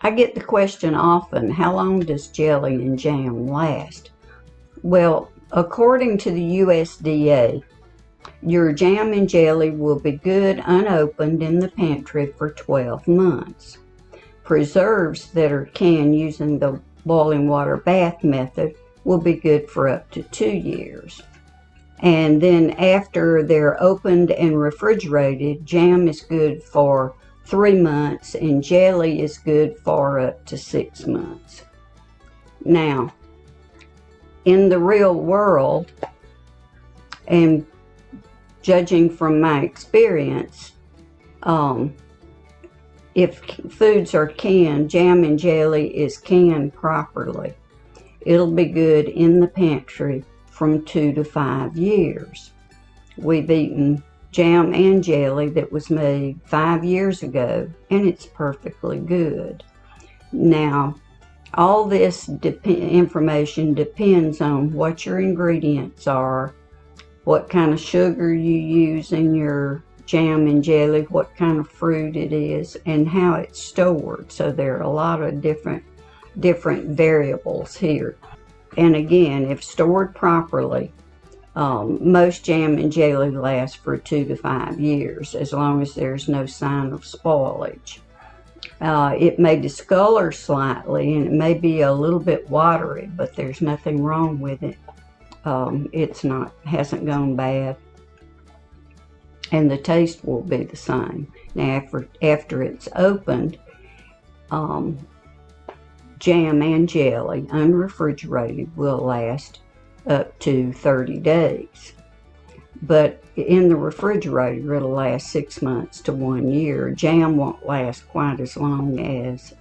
I get the question often, how long does jelly and jam last? Well, according to the USDA, your jam and jelly will be good unopened in the pantry for 12 months. Preserves that are canned using the boiling water bath method will be good for up to 2 years. And then after they're opened and refrigerated, jam is good for 3 months and jelly is good for up to 6 months. Now, in the real world, and judging from my experience, if foods are canned, jam and jelly is canned properly, it'll be good in the pantry from 2 to 5 years. We've eaten jam and jelly that was made 5 years ago, and it's perfectly good. Now, all this information depends on what your ingredients are, what kind of sugar you use in your jam and jelly, what kind of fruit it is, and how it's stored. So there are a lot of different variables here. And again, if stored properly, most jam and jelly last for 2 to 5 years, as long as there's no sign of spoilage. It may discolor slightly, and it may be a little bit watery, but there's nothing wrong with it. Hasn't gone bad, and the taste will be the same. Now, after it's opened, jam and jelly, unrefrigerated, will last up to 30 days. But in the refrigerator, it'll last 6 months to 1 year. Jam won't last quite as long as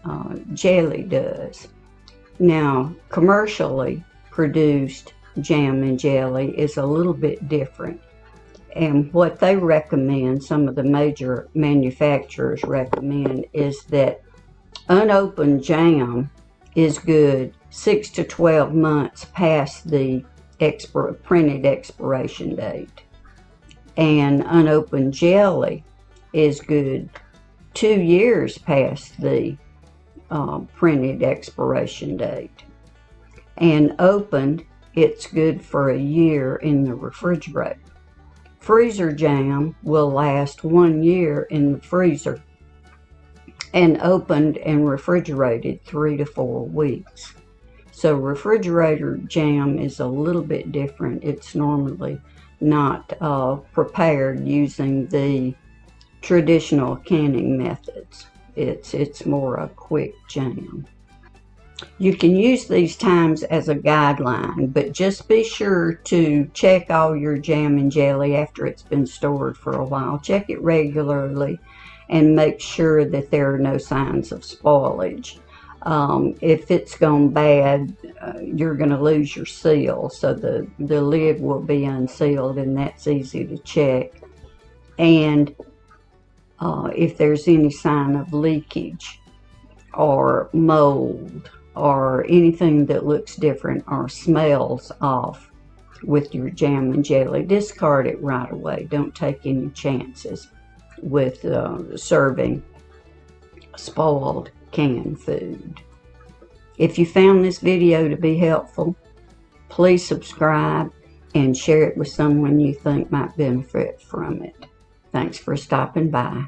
jelly does. Now, commercially produced jam and jelly is a little bit different. And what they recommend, some of the major manufacturers recommend, is that unopened jam is good 6 to 12 months past the printed expiration date. And unopened jelly is good 2 years past the printed expiration date. And opened, it's good for a year in the refrigerator. Freezer jam will last 1 year in the freezer, and opened and refrigerated 3 to 4 weeks. So refrigerator jam is a little bit different. It's normally not prepared using the traditional canning methods. It's more a quick jam. You can use these times as a guideline, but just be sure to check all your jam and jelly after it's been stored for a while. Check it regularly and make sure that there are no signs of spoilage. If it's gone bad, you're going to lose your seal, so the lid will be unsealed, and that's easy to check. And if there's any sign of leakage or mold or anything that looks different or smells off with your jam and jelly, discard it right away. Don't take any chances with serving spoiled canned food. If you found this video to be helpful, please subscribe and share it with someone you think might benefit from it. Thanks for stopping by.